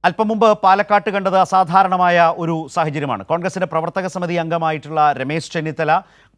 അല്പം മുമ്പ് പാലക്കാട്ട് കണ്ടത് അസാധാരണമായ ഒരു സാഹചര്യമാണ്. കോൺഗ്രസിന്റെ പ്രവർത്തക സമിതി അംഗമായിട്ടുള്ള രമേശ് ചെന്നിത്തല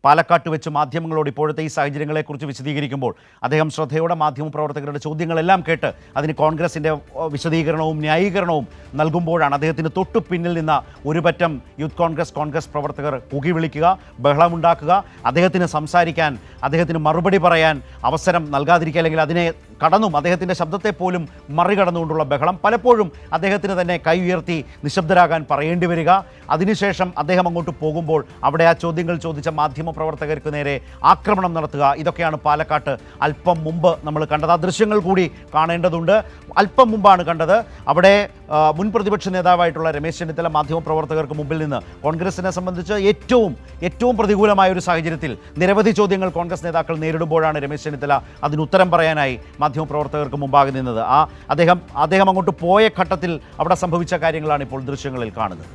പാലക്കാട്ട് വെച്ച് മാധ്യമങ്ങളോട് ഇപ്പോഴത്തെ ഈ സാഹചര്യങ്ങളെക്കുറിച്ച് വിശദീകരിക്കുമ്പോൾ അദ്ദേഹം ശ്രദ്ധയോടെ മാധ്യമപ്രവർത്തകരുടെ ചോദ്യങ്ങളെല്ലാം കേട്ട് അതിന് കോൺഗ്രസിൻ്റെ വിശദീകരണവും ന്യായീകരണവും നൽകുമ്പോഴാണ് അദ്ദേഹത്തിന് തൊട്ടു പിന്നിൽ നിന്ന ഒരു പറ്റം യൂത്ത് കോൺഗ്രസ് പ്രവർത്തകർ പുകി വിളിക്കുക, ബഹളമുണ്ടാക്കുക, അദ്ദേഹത്തിന് സംസാരിക്കാൻ, അദ്ദേഹത്തിന് മറുപടി പറയാൻ അവസരം നൽകാതിരിക്കുക, അല്ലെങ്കിൽ അതിനെ കടന്നും അദ്ദേഹത്തിൻ്റെ ശബ്ദത്തെ പോലും മറികടന്നുകൊണ്ടുള്ള ബഹളം, പലപ്പോഴും അദ്ദേഹത്തിന് തന്നെ കൈ ഉയർത്തി നിശബ്ദരാകാൻ പറയേണ്ടി വരിക. അതിനുശേഷം അദ്ദേഹം അങ്ങോട്ട് പോകുമ്പോൾ അവിടെ ആ ചോദ്യങ്ങൾ ചോദിച്ച മാധ്യമപ്രവർത്തകർക്ക് നേരെ ആക്രമണം നടത്തുക, ഇതൊക്കെയാണ് പാലക്കാട്ട് അല്പം മുമ്പ് നമ്മൾ കണ്ടത്. ആ ദൃശ്യങ്ങൾ കൂടി കാണേണ്ടതുണ്ട്. അല്പം മുമ്പാണ് കണ്ടത്. അവിടെ മുൻ പ്രതിപക്ഷ നേതാവായിട്ടുള്ള രമേശ് ചെന്നിത്തല മാധ്യമപ്രവർത്തകർക്ക് മുമ്പിൽ നിന്ന് കോൺഗ്രസിനെ സംബന്ധിച്ച് ഏറ്റവും പ്രതികൂലമായ ഒരു സാഹചര്യത്തിൽ നിരവധി ചോദ്യങ്ങൾ കോൺഗ്രസ് നേതാക്കൾ നേരിടുമ്പോഴാണ് രമേശ് ചെന്നിത്തല അതിന് ഉത്തരം പറയാനായി മാധ്യമപ്രവർത്തകർക്ക് മുമ്പാകെ നിന്നത്. അദ്ദേഹം അങ്ങോട്ട് പോയ ഘട്ടത്തിൽ അവിടെ സംഭവിച്ച കാര്യങ്ങളാണ് ഇപ്പോൾ ദൃശ്യങ്ങളിൽ കാണുന്നത്.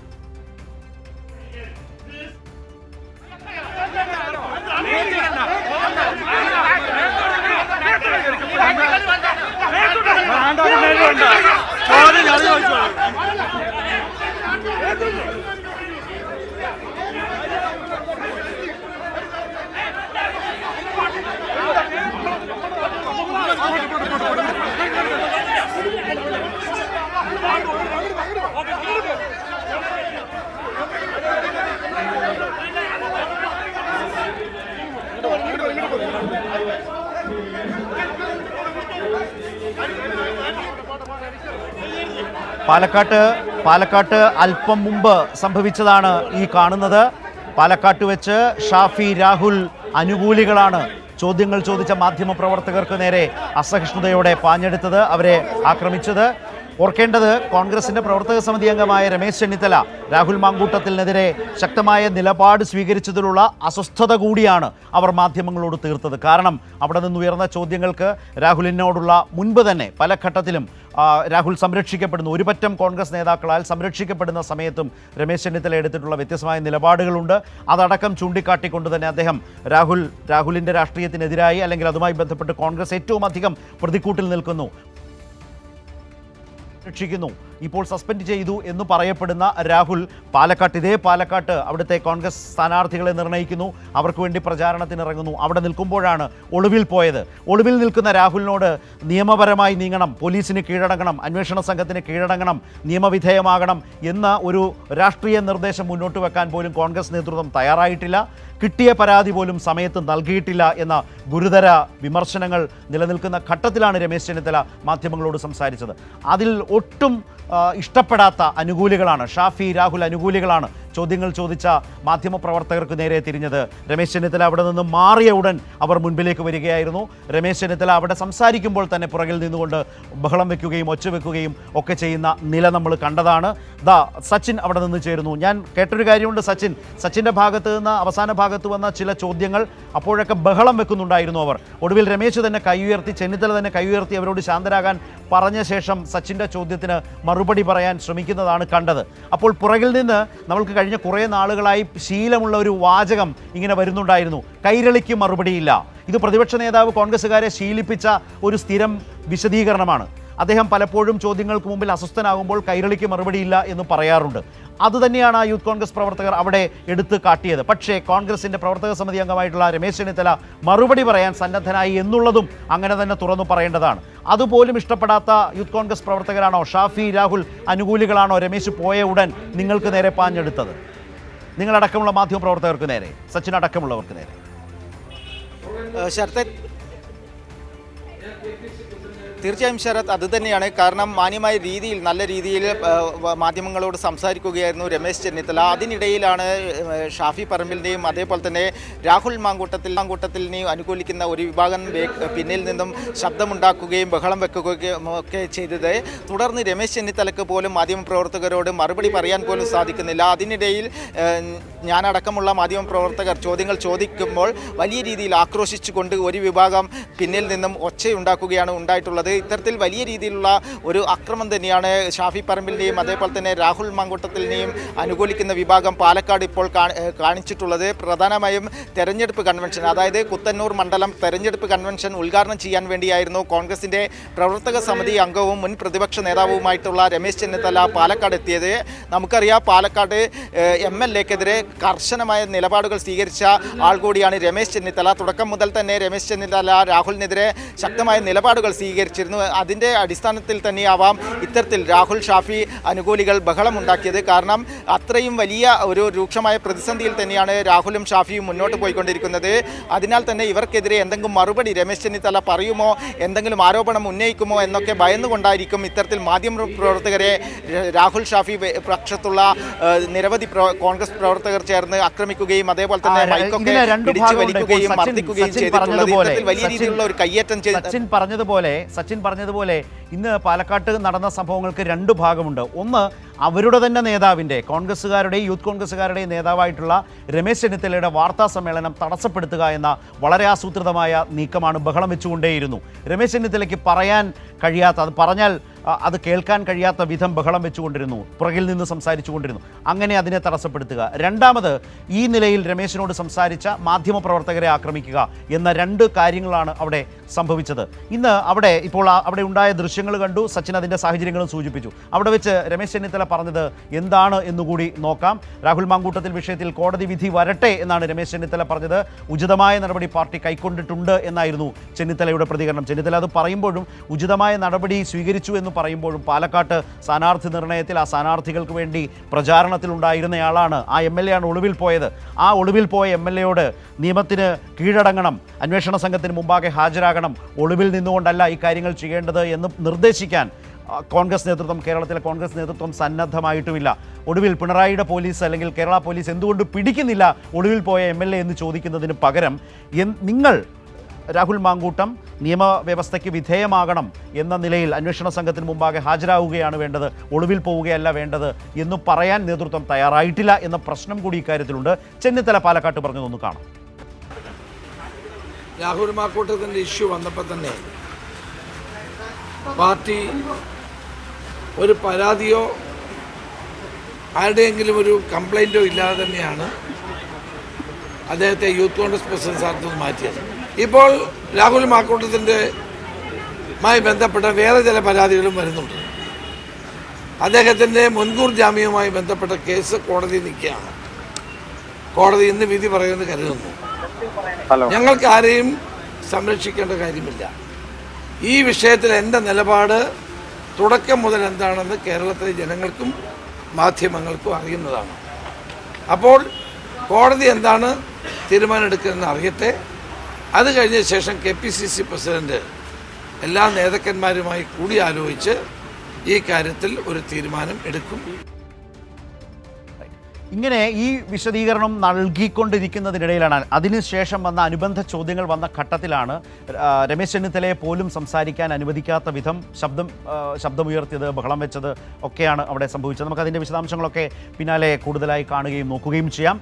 പാലക്കാട്ട് അല്പം മുമ്പ് സംഭവിച്ചതാണ് ഈ കാണുന്നത്. പാലക്കാട്ട് വെച്ച് ഷാഫി രാഹുൽ അനുകൂലികളാണ് ചോദ്യങ്ങൾ ചോദിച്ച മാധ്യമപ്രവർത്തകർക്ക് നേരെ അസഹിഷ്ണുതയോടെ പാഞ്ഞെടുത്തത്, അവരെ ആക്രമിച്ചത്. ഓർക്കേണ്ടത്, കോൺഗ്രസിന്റെ പ്രവർത്തക സമിതി അംഗമായ രമേശ് ചെന്നിത്തല രാഹുൽ മാങ്കൂട്ടത്തിനെതിരെ ശക്തമായ നിലപാട് സ്വീകരിച്ചതിലുള്ള അസ്വസ്ഥത കൂടിയാണ് അവർ മാധ്യമങ്ങളോട് തീർത്തത്. കാരണം അവിടെ നിന്നുയർന്ന ചോദ്യങ്ങൾക്ക് രാഹുലിനോടുള്ള മുൻപ് തന്നെ പല ഘട്ടത്തിലും രാഹുൽ സംരക്ഷിക്കപ്പെടുന്നു, ഒരു പറ്റം കോൺഗ്രസ് നേതാക്കളാൽ സംരക്ഷിക്കപ്പെടുന്ന സമയത്തും രമേശ് ചെന്നിത്തല എടുത്തിട്ടുള്ള വ്യത്യസ്തമായ നിലപാടുകളുണ്ട്. അതടക്കം ചൂണ്ടിക്കാട്ടിക്കൊണ്ട് തന്നെ അദ്ദേഹം രാഹുലിൻ്റെ രാഷ്ട്രീയത്തിനെതിരായി, അല്ലെങ്കിൽ അതുമായി ബന്ധപ്പെട്ട് കോൺഗ്രസ് ഏറ്റവും അധികം പ്രതിക്കൂട്ടിൽ നിൽക്കുന്നു, രക്ഷിക്കുന്നു, ഇപ്പോൾ സസ്പെൻഡ് ചെയ്തു എന്ന് പറയപ്പെടുന്ന രാഹുൽ ഇതേ പാലക്കാട്ട് അവിടുത്തെ കോൺഗ്രസ് സ്ഥാനാർത്ഥികളെ നിർണ്ണയിക്കുന്നു, അവർക്ക് വേണ്ടി പ്രചാരണത്തിനിറങ്ങുന്നു. അവിടെ നിൽക്കുമ്പോഴാണ് ഒളിവിൽ പോയത്. ഒളിവിൽ നിൽക്കുന്ന രാഹുലിനോട് നിയമപരമായി നീങ്ങണം, പോലീസിന് കീഴടങ്ങണം, അന്വേഷണ സംഘത്തിന് കീഴടങ്ങണം, നിയമവിധേയമാകണം എന്ന ഒരു രാഷ്ട്രീയ നിർദ്ദേശം മുന്നോട്ട് വെക്കാൻ പോലും കോൺഗ്രസ് നേതൃത്വം തയ്യാറായിട്ടില്ല. കിട്ടിയ പരാതി പോലും സമയത്ത് നൽകിയിട്ടില്ല എന്ന ഗുരുതര വിമർശനങ്ങൾ നിലനിൽക്കുന്ന ഘട്ടത്തിലാണ് രമേശ് ചെന്നിത്തല മാധ്യമങ്ങളോട് സംസാരിച്ചത്. അതിൽ ഒട്ടും ഇഷ്ടപ്പെടാത്ത അനുകൂലികളാണ്, ഷാഫി രാഹുൽ അനുകൂലികളാണ് ചോദ്യങ്ങൾ ചോദിച്ച മാധ്യമപ്രവർത്തകർക്ക് നേരെ തിരിഞ്ഞത്. രമേശ് ചെന്നിത്തല അവിടെ നിന്ന് മാറിയ ഉടൻ അവർ മുൻപിലേക്ക് വരികയായിരുന്നു. രമേശ് ചെന്നിത്തല അവിടെ സംസാരിക്കുമ്പോൾ തന്നെ പുറകിൽ നിന്നുകൊണ്ട് ബഹളം വെക്കുകയും ഒച്ച വെക്കുകയും ഒക്കെ ചെയ്യുന്ന നില നമ്മൾ കണ്ടതാണ്. സച്ചിൻ അവിടെ നിന്ന് ചേരുന്നു. ഞാൻ കേട്ടൊരു കാര്യമുണ്ട്, സച്ചിൻ്റെ ഭാഗത്ത് നിന്ന് അവസാന ഭാഗത്ത് വന്ന ചില ചോദ്യങ്ങൾ അപ്പോഴൊക്കെ ബഹളം വെക്കുന്നുണ്ടായിരുന്നു അവർ. ഒടുവിൽ രമേശ് തന്നെ കൈ ഉയർത്തി, ചെന്നിത്തല തന്നെ കൈ ഉയർത്തി അവരോട് ശാന്തരാകാൻ പറഞ്ഞ ശേഷം സച്ചിൻ്റെ ചോദ്യത്തിന് മറുപടി പറയാൻ ശ്രമിക്കുന്നതാണ് കണ്ടത്. അപ്പോൾ പുറകിൽ നിന്ന് നമ്മൾക്ക് കഴിഞ്ഞ കുറേ നാളുകളായി ശീലമുള്ള ഒരു വാചകം ഇങ്ങനെ വരുന്നുണ്ടായിരുന്നു, കൈരളിക്ക് മറുപടിയില്ല. ഇത് പ്രതിപക്ഷ നേതാവ് കോൺഗ്രസ്സുകാരെ ശീലിപ്പിച്ച ഒരു സ്ഥിരം വിശദീകരണമാണ്. അദ്ദേഹം പലപ്പോഴും ചോദ്യങ്ങൾക്ക് മുമ്പിൽ അസ്വസ്ഥനാകുമ്പോൾ കൈരളിക്ക് മറുപടിയില്ല എന്ന് പറയാറുണ്ട്. അതുതന്നെയാണ് ആ യൂത്ത് കോൺഗ്രസ് പ്രവർത്തകർ അവിടെ എടുത്ത് കാട്ടിയത്. പക്ഷേ കോൺഗ്രസിൻ്റെ പ്രവർത്തക സമിതി അംഗമായിട്ടുള്ള രമേശ് ചെന്നിത്തല മറുപടി പറയാൻ സന്നദ്ധനായി എന്നുള്ളതും അങ്ങനെ തന്നെ തുറന്നു പറയേണ്ടതാണ്. അതുപോലും ഇഷ്ടപ്പെടാത്ത യൂത്ത് കോൺഗ്രസ് പ്രവർത്തകരാണോ, ഷാഫി രാഹുൽ അനുകൂലികളാണോ രമേശ് പോയ ഉടൻ നിങ്ങൾക്ക് നേരെ പാഞ്ഞെടുത്തത്? നിങ്ങളടക്കമുള്ള മാധ്യമപ്രവർത്തകർക്ക് നേരെ, സച്ചിൻ അടക്കമുള്ളവർക്ക് നേരെ? തീർച്ചയായും ശരത്, അതുതന്നെയാണ്. കാരണം മാന്യമായ രീതിയിൽ, നല്ല രീതിയിൽ മാധ്യമങ്ങളോട് സംസാരിക്കുകയായിരുന്നു രമേശ് ചെന്നിത്തല. അതിനിടയിലാണ് ഷാഫി പറമ്പിലിനെയും അതേപോലെ തന്നെ രാഹുൽ മാങ്കൂട്ടത്തിനെയും അനുകൂലിക്കുന്ന ഒരു വിഭാഗം പിന്നിൽ നിന്നും ശബ്ദമുണ്ടാക്കുകയും ബഹളം വെക്കുകയും ഒക്കെ ചെയ്തത്. തുടർന്ന് രമേശ് ചെന്നിത്തലക്ക് പോലും മാധ്യമപ്രവർത്തകരോട് മറുപടി പറയാൻ പോലും സാധിക്കുന്നില്ല. അതിനിടയിൽ ഞാനടക്കമുള്ള മാധ്യമപ്രവർത്തകർ ചോദ്യങ്ങൾ ചോദിക്കുമ്പോൾ വലിയ രീതിയിൽ ആക്രോശിച്ചുകൊണ്ട് ഒരു വിഭാഗം പിന്നിൽ നിന്നും ഒച്ചയുണ്ടാക്കുകയാണ് ഉണ്ടായിട്ടുള്ളത്. ഇത്തരത്തിൽ വലിയ രീതിയിലുള്ള ഒരു അക്രമം തന്നെയാണ് ഷാഫി പറമ്പിലിനെയും അതേപോലെ തന്നെ രാഹുൽ മാങ്കൂട്ടത്തിലിനെയും അനുകൂലിക്കുന്ന വിഭാഗം പാലക്കാട് ഇപ്പോൾ കാണിച്ചിട്ടുള്ളത്. പ്രധാനമായും തെരഞ്ഞെടുപ്പ് കൺവെൻഷൻ, അതായത് കുത്തന്നൂർ മണ്ഡലം തെരഞ്ഞെടുപ്പ് കൺവെൻഷൻ ഉദ്ഘാടനം ചെയ്യാൻ വേണ്ടിയായിരുന്നു കോൺഗ്രസിൻ്റെ പ്രവർത്തക സമിതി അംഗവും മുൻ പ്രതിപക്ഷ നേതാവുമായിട്ടുള്ള രമേശ് ചെന്നിത്തല പാലക്കാട് എത്തിയത്. നമുക്കറിയാം, പാലക്കാട് MLA-ക്കെതിരെ കർശനമായ നിലപാടുകൾ സ്വീകരിച്ച ആൾ കൂടിയാണ് രമേശ് ചെന്നിത്തല. തുടക്കം മുതൽ തന്നെ രമേശ് ചെന്നിത്തല രാഹുലിനെതിരെ ശക്തമായ നിലപാടുകൾ സ്വീകരിച്ചിരുന്നു. അതിൻ്റെ അടിസ്ഥാനത്തിൽ തന്നെയാവാം ഇത്തരത്തിൽ രാഹുൽ ഷാഫി അനുകൂലികൾ ബഹളമുണ്ടാക്കിയത്. കാരണം അത്രയും വലിയ ഒരു രൂക്ഷമായ പ്രതിസന്ധിയിൽ തന്നെയാണ് രാഹുലും ഷാഫിയും മുന്നോട്ട് പോയിക്കൊണ്ടിരിക്കുന്നത്. അതിനാൽ തന്നെ ഇവർക്കെതിരെ എന്തെങ്കിലും മറുപടി രമേശ് ചെന്നിത്തല പറയുമോ, എന്തെങ്കിലും ആരോപണം ഉന്നയിക്കുമോ എന്നൊക്കെ ഭയന്നുകൊണ്ടായിരിക്കും ഇത്തരത്തിൽ മാധ്യമപ്രവർത്തകരെ രാഹുൽ ഷാഫി പക്ഷത്തുള്ള നിരവധി കോൺഗ്രസ് പ്രവർത്തകർ ചേർന്ന് ആക്രമിക്കുകയും അതേപോലെ തന്നെ മൈക്കൊക്കെ പിടിച്ചു വലിക്കുകയും മർദ്ദിക്കുകയും ചെയ്തിട്ടുള്ളത്. ഇത്തരത്തിൽ വലിയ രീതിയിലുള്ള ഒരു കയ്യേറ്റം സച്ചിൻ പറഞ്ഞതുപോലെ ഇന്ന് പാലക്കാട്ട് നടന്ന സംഭവങ്ങൾക്ക് രണ്ട് ഭാഗമുണ്ട്. ഒന്ന്, അവരുടെ തന്നെ നേതാവിൻ്റെ കോൺഗ്രസ്സുകാരുടെയും യൂത്ത് കോൺഗ്രസ്സുകാരുടെയും നേതാവായിട്ടുള്ള രമേശ് ചെന്നിത്തലയുടെ വാർത്താ സമ്മേളനം തടസ്സപ്പെടുത്തുക എന്ന വളരെ ആസൂത്രിതമായ നീക്കമാണ് ബഹളം വെച്ചുകൊണ്ടേയിരുന്നു. രമേശ് ചെന്നിത്തലയ്ക്ക് പറയാൻ കഴിയാത്ത, അത് പറഞ്ഞാൽ അത് കേൾക്കാൻ കഴിയാത്ത വിധം ബഹളം വെച്ചുകൊണ്ടിരുന്നു, പുറകിൽ നിന്ന് സംസാരിച്ചു കൊണ്ടിരുന്നു. അങ്ങനെ അതിനെ തടസ്സപ്പെടുത്തുക. രണ്ടാമത്, ഈ നിലയിൽ രമേശിനോട് സംസാരിച്ച മാധ്യമപ്രവർത്തകരെ ആക്രമിക്കുക എന്ന രണ്ട് കാര്യങ്ങളാണ് അവിടെ സംഭവിച്ചത്. ഇന്ന് അവിടെ ഉണ്ടായ ദൃശ്യങ്ങൾ കണ്ടു. സച്ചിൻ അതിൻ്റെ സാഹചര്യങ്ങളും സൂചിപ്പിച്ചു. അവിടെ വെച്ച് രമേശ് ചെന്നിത്തല പറഞ്ഞത് എന്താണ് എന്നുകൂടി നോക്കാം. രാഹുൽ മാങ്കൂട്ടത്തിൽ വിഷയത്തിൽ കോടതി വിധി വരട്ടെ എന്നാണ് രമേശ് ചെന്നിത്തല പറഞ്ഞത്. ഉചിതമായ നടപടി പാർട്ടി കൈക്കൊണ്ടിട്ടുണ്ട് എന്നായിരുന്നു ചെന്നിത്തലയുടെ പ്രതികരണം. ചെന്നിത്തല അത് പറയുമ്പോഴും, ഉചിതമായ നടപടി സ്വീകരിച്ചു എന്ന് പറയുമ്പോഴും, പാലക്കാട്ട് സ്ഥാനാർത്ഥി നിർണയത്തിൽ ആ സ്ഥാനാർത്ഥികൾക്ക് വേണ്ടി പ്രചാരണത്തിലുണ്ടായിരുന്നയാളാണ്, ആ MLA ആണ് ഒളിവിൽ പോയത്. ആ ഒളിവിൽ പോയ MLA-യോട് നിയമത്തിന് കീഴടങ്ങണം, അന്വേഷണ സംഘത്തിന് മുമ്പാകെ ഹാജരാകണം, ഒളിവിൽ നിന്നുകൊണ്ടല്ല ഈ കാര്യങ്ങൾ ചെയ്യേണ്ടത് എന്ന് നിർദ്ദേശിക്കാൻ കേരളത്തിലെ കോൺഗ്രസ് നേതൃത്വം സന്നദ്ധമായിട്ടുമില്ല. ഒടുവിൽ പിണറായിയുടെ പോലീസ് അല്ലെങ്കിൽ കേരള പോലീസ് എന്തുകൊണ്ട് പിടിക്കുന്നില്ല ഒളിവിൽ പോയ MLA എന്ന് ചോദിക്കുന്നതിന് പകരം നിങ്ങൾ രാഹുൽ മാങ്കൂട്ടം നിയമവ്യവസ്ഥയ്ക്ക് വിധേയമാകണം എന്ന നിലയിൽ അന്വേഷണ സംഘത്തിന് മുമ്പാകെ ഹാജരാകുകയാണ് വേണ്ടത്, ഒളിവിൽ പോവുകയല്ല വേണ്ടത് എന്ന് പറയാൻ നേതൃത്വം തയ്യാറായിട്ടില്ല എന്ന പ്രശ്നം കൂടി ഇക്കാര്യത്തിലുണ്ട്. ചെന്നിത്തല പാലക്കാട്ട് പറഞ്ഞതൊന്ന് കാണാം. രാഹുൽ മാങ്കൂട്ടത്തിൻ്റെ ഇഷ്യൂ വന്നപ്പോൾ തന്നെ പാർട്ടി ഒരു പരാതിയോ ആരുടെയെങ്കിലും ഒരു കംപ്ലൈൻറ്റോ ഇല്ലാതെ തന്നെയാണ് അദ്ദേഹത്തെ യൂത്ത് കോൺഗ്രസ് പ്രസിഡന്റ് സ്ഥാനത്ത് നിന്ന് മാറ്റിയത്. ഇപ്പോൾ രാഹുൽ മാങ്കൂട്ടത്തിൻ്റെമായി ബന്ധപ്പെട്ട വേറെ ചില പരാതികളും വരുന്നുണ്ട്. അദ്ദേഹത്തിൻ്റെ മുൻകൂർ ജാമ്യവുമായി ബന്ധപ്പെട്ട കേസ് കോടതി നിൽക്കുകയാണ്. കോടതി ഇന്ന് വിധി പറയുമെന്ന് കരുതുന്നു. ഞങ്ങൾക്ക് ആരെയും സംരക്ഷിക്കേണ്ട കാര്യമില്ല. ഈ വിഷയത്തിൽ എൻ്റെ നിലപാട് തുടക്കം മുതൽ എന്താണെന്ന് കേരളത്തിലെ ജനങ്ങൾക്കും മാധ്യമങ്ങൾക്കും അറിയുന്നതാണ്. അപ്പോൾ കോടതി എന്താണ് തീരുമാനമെടുക്കുന്നതെന്ന് അറിയട്ടെ. അത് കഴിഞ്ഞ ശേഷം KPCC പ്രസിഡന്റ് എല്ലാ നേതാക്കന്മാരുമായി കൂടിയാലോചിച്ച് ഈ കാര്യത്തിൽ ഒരു തീരുമാനം എടുക്കും. ഇങ്ങനെ ഈ വിശദീകരണം നൽകിക്കൊണ്ടിരിക്കുന്നതിനിടയിലാണ് അതിനുശേഷം വന്ന അനുബന്ധ ചോദ്യങ്ങൾ വന്ന ഘട്ടത്തിലാണ് രമേശ് ചെന്നിത്തലയെ പോലും സംസാരിക്കാൻ അനുവദിക്കാത്ത വിധം ശബ്ദമുയർത്തിയത്, ബഹളം വെച്ചത് ഒക്കെയാണ് അവിടെ സംഭവിച്ചത്. നമുക്കതിൻ്റെ വിശദാംശങ്ങളൊക്കെ പിന്നാലെ കൂടുതലായി കാണുകയും നോക്കുകയും ചെയ്യാം.